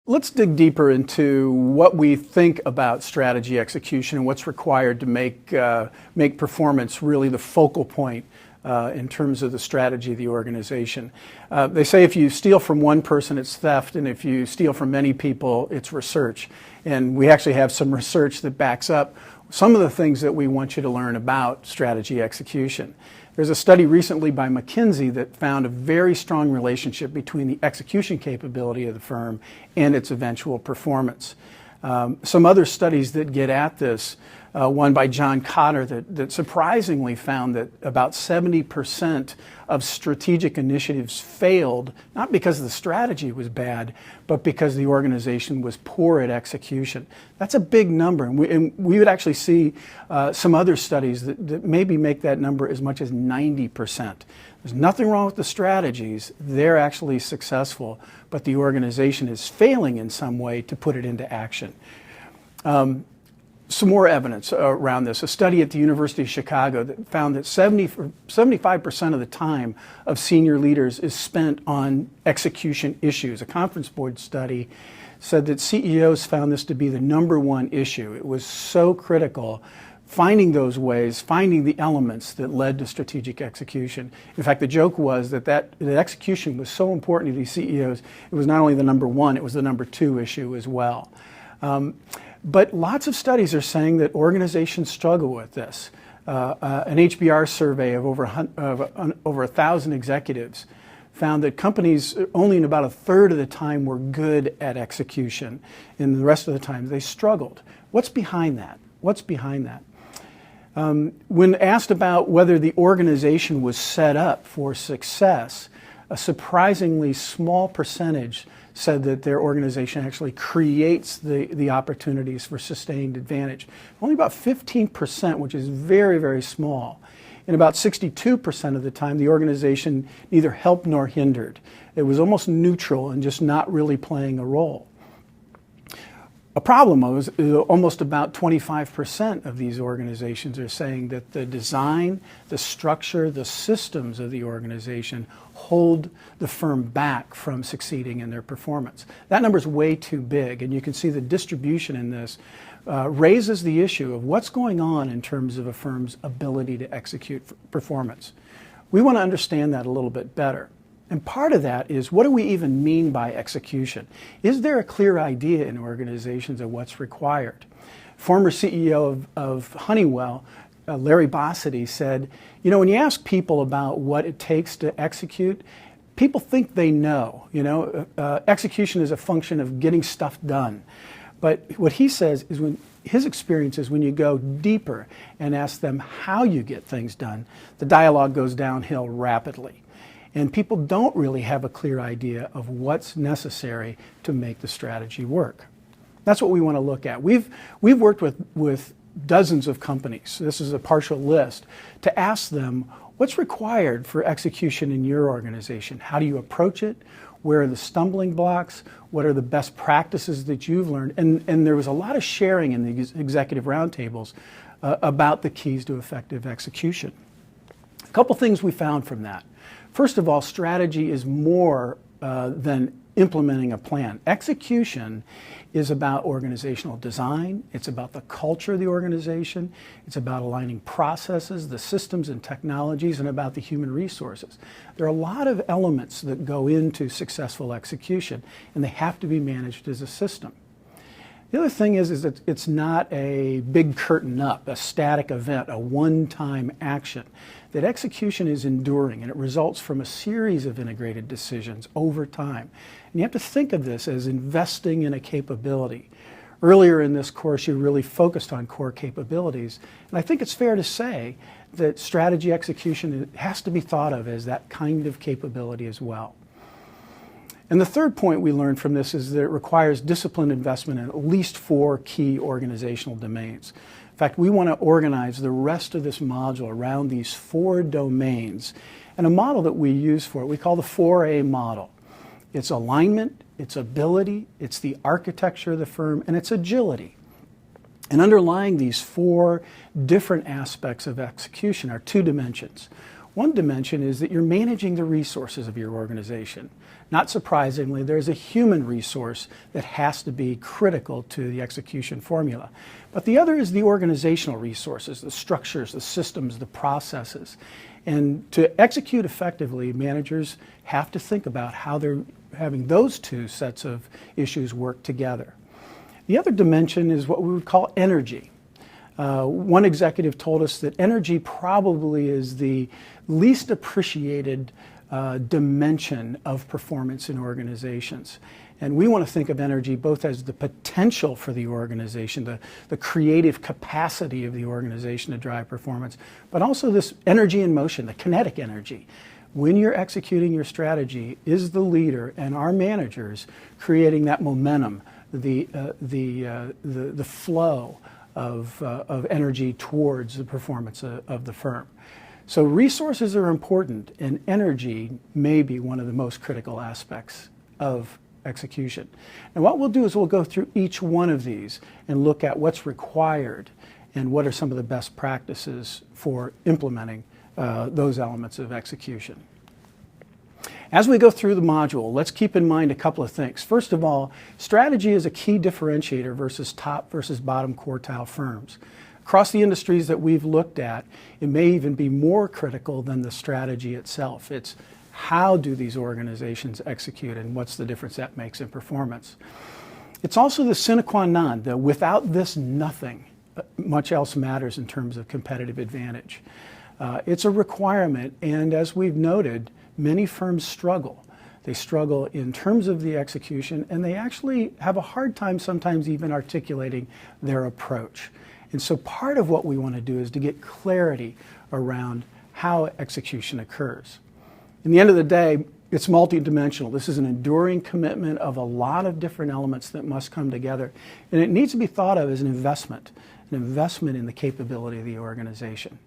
Let's dig deeper into what we think about strategy execution and what's required to make performance really the focal point in terms of the strategy of the organization. They say if you steal from one person, it's theft, and if you steal from many people, it's research. And we actually have some research that backs up some of the things that we want you to learn about strategy execution. There's a study recently by McKinsey that found a very strong relationship between the execution capability of the firm and its eventual performance. Some other studies that get at this, one by John Cotter that surprisingly found that about 70% of strategic initiatives failed, not because the strategy was bad, but because the organization was poor at execution. That's a big number, and we would actually see some other studies that maybe make that number as much as 90%. There's nothing wrong with the strategies. They're actually successful, but the organization is failing in some way to put it into action. Some more evidence around this. A study at the University of Chicago that found that 75% of the time of senior leaders is spent on execution issues. A conference board study said that CEOs found this to be the #1 issue. It was so critical, finding those ways, finding the elements that led to strategic execution. In fact, the joke was that execution was so important to these CEOs, it was not only the #1, it was the ๑ issue as well. But lots of studies are saying that organizations struggle with this. An HBR survey of over 1,000 executives found that companies only in about 1/3 of the time were good at execution, and the rest of the time they struggled. What's behind that? What's behind that? When asked about whether the organization was set up for success, a surprisingly small percentage said that their organization actually creates the opportunities for sustained advantage. Only about 15%, which is very, very small. And about 62% of the time, the organization neither helped nor hindered. It was almost neutral and just not really playing a role. A problem is almost about 25% of these organizations are saying that the design, the structure, the systems of the organization hold the firm back from succeeding in their performance. That number is way too big, and you can see the distribution in this raises the issue of what's going on in terms of a firm's ability to execute performance. We want to understand that a little bit better. And part of that is, what do we even mean by execution? Is there a clear idea in organizations of what's required? Former CEO of Honeywell, Larry Bossidy, said, you know, when you ask people about what it takes to execute, people think they know. Execution is a function of getting stuff done. But what he says is, his experience is when you go deeper and ask them how you get things done, the dialogue goes downhill rapidly. And people don't really have a clear idea of what's necessary to make the strategy work. That's what we want to look at. We've worked with dozens of companies, this is a partial list, to ask them what's required for execution in your organization. How do you approach it? Where are the stumbling blocks? What are the best practices that you've learned? And there was a lot of sharing in the executive roundtables about the keys to effective execution. A couple things we found from that. First of all, strategy is more than implementing a plan. Execution is about organizational design. It's about the culture of the organization. It's about aligning processes, the systems and technologies, and about the human resources. There are a lot of elements that go into successful execution, and they have to be managed as a system. The other thing is that it's not a big curtain up, a static event, a one-time action. That execution is enduring, and it results from a series of integrated decisions over time. And you have to think of this as investing in a capability. Earlier in this course, you really focused on core capabilities, and I think it's fair to say that strategy execution has to be thought of as that kind of capability as well. And the third point we learned from this is that it requires disciplined investment in at least 4 key organizational domains. In fact, we want to organize the rest of this module around these 4 domains. And a model that we use for it, we call the 4A model. It's alignment, it's ability, it's the architecture of the firm, and it's agility. And underlying these 4 different aspects of execution are 2 dimensions. One dimension is that you're managing the resources of your organization. Not surprisingly, there's a human resource that has to be critical to the execution formula. But the other is the organizational resources, the structures, the systems, the processes. And to execute effectively, managers have to think about how they're having those two sets of issues work together. The other dimension is what we would call energy. One executive told us that energy probably is the least appreciated dimension of performance in organizations. And we want to think of energy both as the potential for the organization, the creative capacity of the organization to drive performance, but also this energy in motion, the kinetic energy. When you're executing your strategy, is the leader and our managers creating that momentum, the flow of energy towards the performance of the firm. So resources are important, and energy may be one of the most critical aspects of execution. And what we'll do is we'll go through each one of these and look at what's required and what are some of the best practices for implementing those elements of execution. As we go through the module, let's keep in mind a couple of things. First of all, strategy is a key differentiator versus top versus bottom quartile firms. Across the industries that we've looked at, it may even be more critical than the strategy itself. It's how do these organizations execute and what's the difference that makes in performance. It's also the sine qua non, that without this nothing much else matters in terms of competitive advantage. It's a requirement, and as we've noted, many firms struggle. They struggle in terms of the execution, and they actually have a hard time sometimes even articulating their approach. And so part of what we want to do is to get clarity around how execution occurs. In the end of the day, it's multidimensional. This is an enduring commitment of a lot of different elements that must come together. And it needs to be thought of as an investment in the capability of the organization.